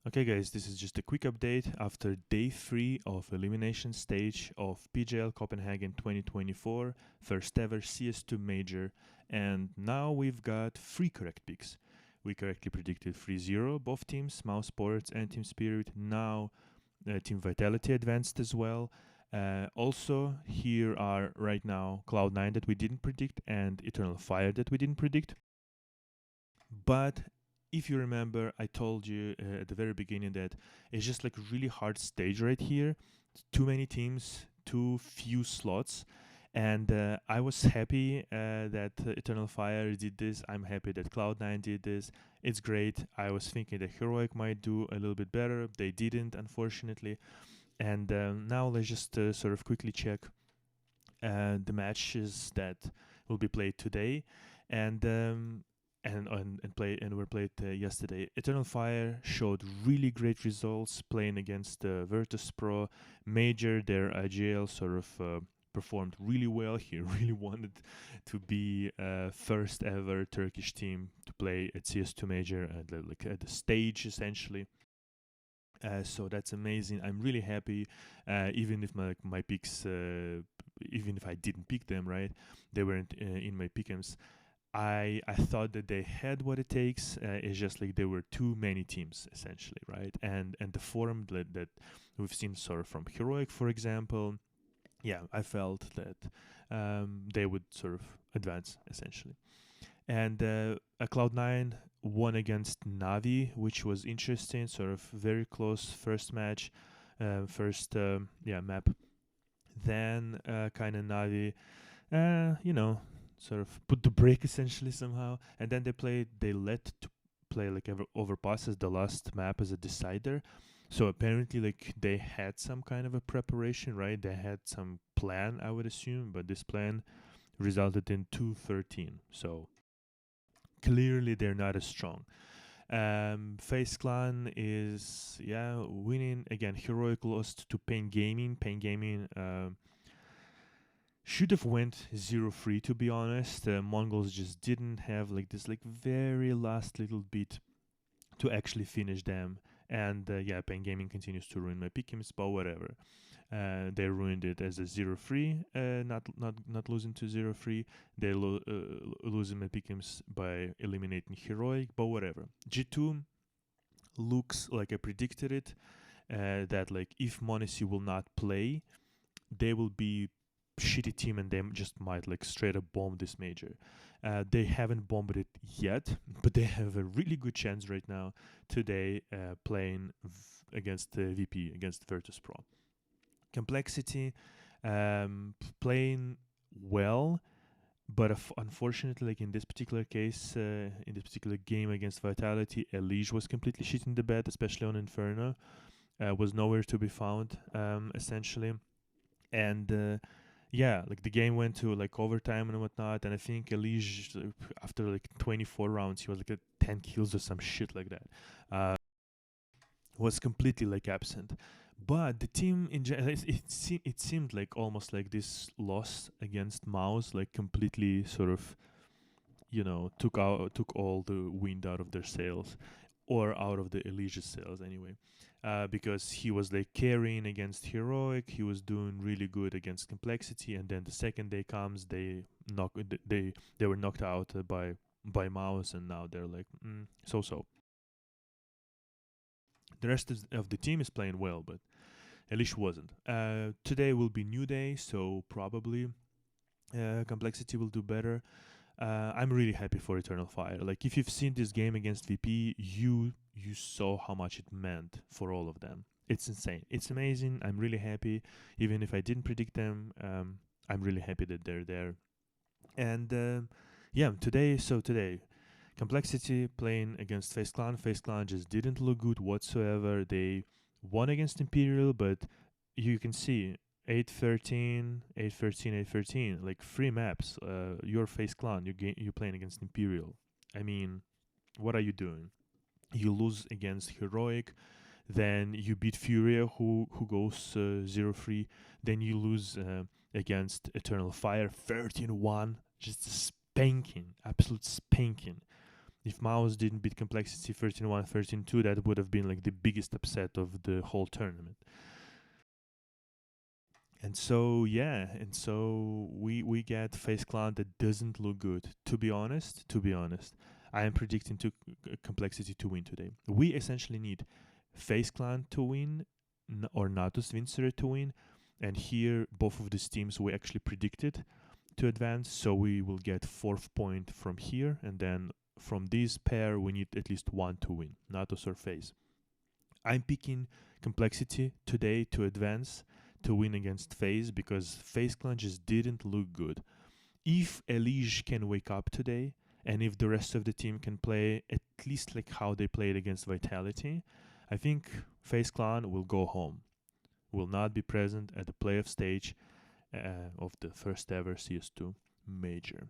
Okay guys, this is just a quick update after day 3 of Elimination Stage of PGL Copenhagen 2024, first ever CS2 Major, and now we've got 3 correct picks. We correctly predicted 3-0, both teams, Mouse Sports and Team Spirit. Now Team Vitality advanced as well. Also, here are right now Cloud9 that we didn't predict and Eternal Fire that we didn't predict. But if you remember, I told you at the very beginning that it's just like a really hard stage right here. Too many teams, too few slots. And I was happy that Eternal Fire did this. I'm happy that Cloud9 did this. It's great. I was thinking that Heroic might do a little bit better. They didn't, unfortunately. And now let's just sort of quickly check the matches that will be played today. And were played yesterday. Eternal Fire showed really great results playing against Virtus Pro. Major, their IGL sort of performed really well. He really wanted to be first ever Turkish team to play at CS2 Major at the stage essentially. So that's amazing. I'm really happy, even if my picks, even if I didn't pick them, right? They weren't in my pickems. I thought that they had what it takes. It's just like there were too many teams essentially, right? And the form that we've seen sort of from Heroic, for example, yeah, I felt that they would sort of advance essentially. And a Cloud9 won against Navi, which was interesting. Sort of very close first match, first map. Then kind of Navi, you know, sort of put the break essentially somehow, and then they let to play like overpass as the last map as a decider. So apparently like they had some kind of a preparation, right? They had some plan, I would assume, but this plan resulted in 2-13. So clearly they're not as strong. Face Clan is winning again. Heroic lost to Pain Gaming. Pain Gaming should have went 0-3, to be honest. Mongols just didn't have like this like very last little bit to actually finish them. And Pain Gaming continues to ruin my pickems, but whatever. They ruined it as a 0-3, not losing to 0-3. They losing my pickems by eliminating Heroic, but whatever. G2 looks like I predicted it. That like if Monacy will not play, they will be shitty team and they just might like straight up bomb this major. They haven't bombed it yet, but they have a really good chance right now today playing against VP, against Virtus Pro. Complexity playing well, but unfortunately, like in this particular case, in this particular game against Vitality, Elige was completely shitting the bed, especially on Inferno. Was nowhere to be found, essentially. And like the game went to like overtime and whatnot, and I think Elige after like 24 rounds he was like at 10 kills or some shit like that. Was completely like absent. But the team in general, it seemed like almost like this loss against Mouse like completely sort of took all the wind out of their sails, or out of the Elige's sails anyway. Because he was like carrying against Heroic, he was doing really good against Complexity, and then the second day comes, they were knocked out by Mouse, and now they're like so. The rest of the team is playing well, but Elish wasn't. Today will be new day, so probably Complexity will do better. I'm really happy for Eternal Fire. Like if you've seen this game against VP, you saw how much it meant for all of them. It's insane. It's amazing. I'm really happy. Even if I didn't predict them, I'm really happy that they're there. And today, Complexity playing against Face Clan. Face Clan just didn't look good whatsoever. They won against Imperial, but you can see 8-13, 8-13, 8-13, like 3 maps. Your Face Clan, you're playing against Imperial. I mean, what are you doing? You lose against Heroic, then you beat Furia, who goes 0-3. Then you lose against Eternal Fire 13-1, just spanking, absolute spanking. If Mouse didn't beat Complexity 13-1, 13-2, that would have been like the biggest upset of the whole tournament. And so we get Face Clan that doesn't look good. To be honest, I am predicting Complexity to win today. We essentially need Face Clan to win or Natus Vincere to win, and here both of these teams we actually predicted to advance. So we will get fourth point from here, and then from this pair we need at least one to win, Natus or Face. I'm picking Complexity today to advance to win against FaZe because FaZe Clan just didn't look good. If Elige can wake up today, and if the rest of the team can play at least like how they played against Vitality, I think FaZe Clan will go home, will not be present at the playoff stage of the first ever CS2 Major.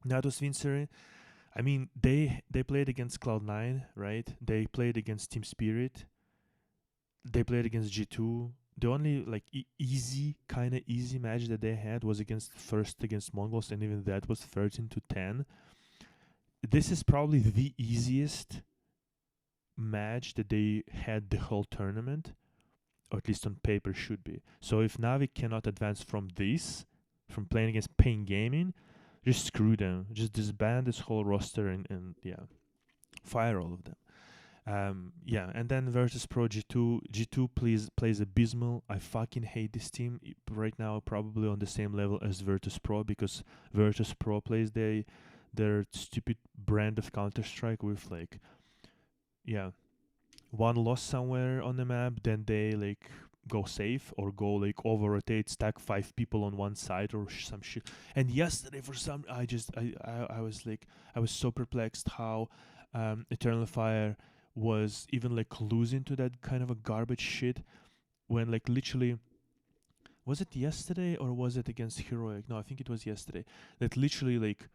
Natus Vincere, I mean, they played against Cloud9, right? They played against Team Spirit. They played against G2. The only like kind of easy match that they had was against Mongols, and even that was 13-10. This is probably the easiest match that they had the whole tournament, or at least on paper should be. So if Navi cannot advance from playing against Pain Gaming, just screw them. Just disband this whole roster and fire all of them. And then Virtus Pro G2 plays abysmal. I fucking hate this team right now, probably on the same level as Virtus Pro, because Virtus Pro plays their stupid brand of Counter-Strike with like one loss somewhere on the map, then they like go safe or go like over rotate, stack 5 people on one side or some shit. And yesterday for some I was so perplexed how Eternal Fire was even like losing to that kind of a garbage shit when like literally, was it yesterday or was it against Heroic? No, I think it was yesterday. That literally like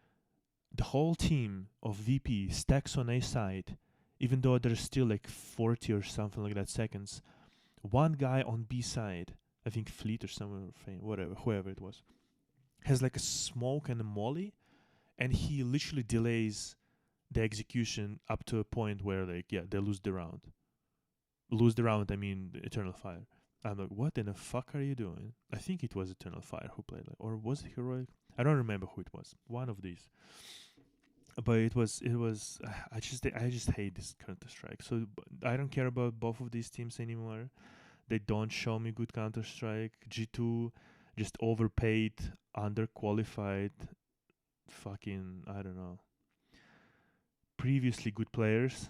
the whole team of VP stacks on A side, even though there's still like 40 or something like that seconds. One guy on B side, I think Fleet or someone, whatever, whoever it was, has like a smoke and a molly, and he literally delays the execution up to a point where like they lose the round. I mean Eternal Fire. I'm like, what in the fuck are you doing? I think it was Eternal Fire who played, or was it Heroic? I don't remember who it was. One of these. But it was. I just hate this Counter Strike. So I don't care about both of these teams anymore. They don't show me good Counter Strike. G2 just overpaid, underqualified. Fucking, I don't know. Previously good players.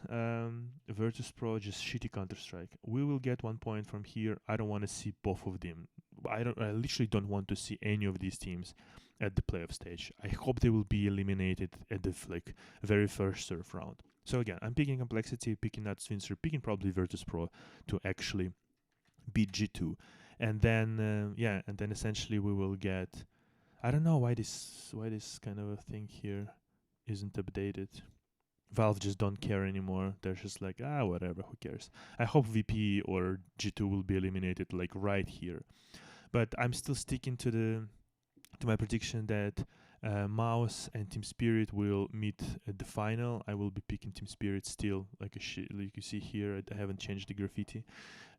Virtus Pro just shitty Counter Strike. We will get 1 point from here. I don't want to see both of them. I literally don't want to see any of these teams at the playoff stage. I hope they will be eliminated at the very first serve round. So again, I'm picking Complexity, picking Natus Vincere, picking probably Virtus Pro to actually beat G2, and then essentially we will get. I don't know why this kind of a thing here isn't updated. Valve just don't care anymore. They're just like, whatever, who cares? I hope VP or G2 will be eliminated like right here. But I'm still sticking to my prediction that Mouse and Team Spirit will meet at the final. I will be picking Team Spirit still, like you see here. I haven't changed the graffiti.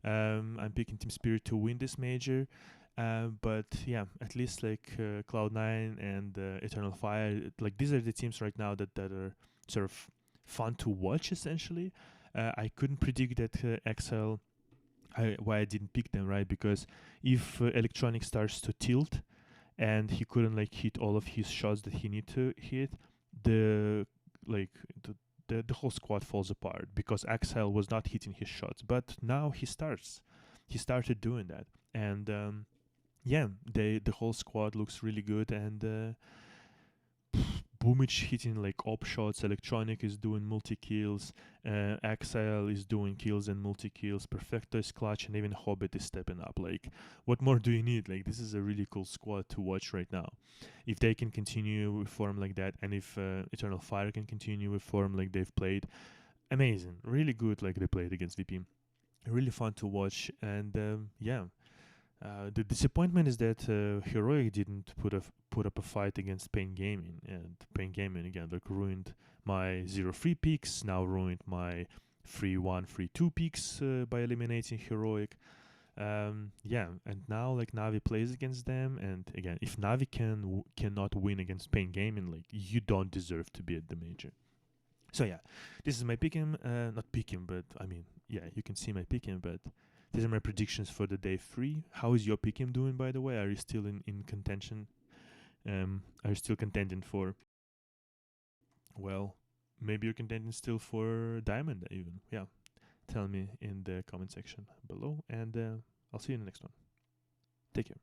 I'm picking Team Spirit to win this major. But yeah, at least like Cloud9 and Eternal Fire, like these are the teams right now that are sort of fun to watch essentially. I couldn't predict that XL, why I didn't pick them, right? Because if Electronic starts to tilt and he couldn't like hit all of his shots that he need to hit, the whole squad falls apart because XL was not hitting his shots. But now he started doing that, and the whole squad looks really good, and Boomich hitting like op shots, Electronic is doing multi-kills, XL is doing kills and multi-kills, Perfecto is clutch, and even Hobbit is stepping up. Like, what more do you need? Like, this is a really cool squad to watch right now. If they can continue with form like that, and if Eternal Fire can continue with form like they've played, amazing. Really good like they played against VP. Really fun to watch, and The disappointment is that Heroic didn't put up a fight against Pain Gaming, and Pain Gaming again like ruined my 0-3 picks. Now ruined my 3-1, 3-2 picks by eliminating Heroic. Yeah, and now like Navi plays against them, and again, if Navi cannot win against Pain Gaming, like you don't deserve to be at the major. So yeah, this is my pickem, not pickem, but I mean, yeah, you can see my pickem, but these are my predictions for the day 3. How is your pickem doing, by the way? Are you still in contention? Are you still contending for, well, maybe you're contending still for Diamond even? Yeah, tell me in the comment section below, and I'll see you in the next one. Take care.